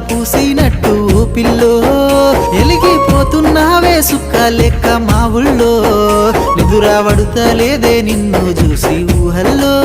పూసినట్టు pillow ఎలిగిపోతున్నావే సుక్క లెక్క మా ఊళ్ళో నిదురా వడుతలేదే నిన్ను చూసి ఊహల్లో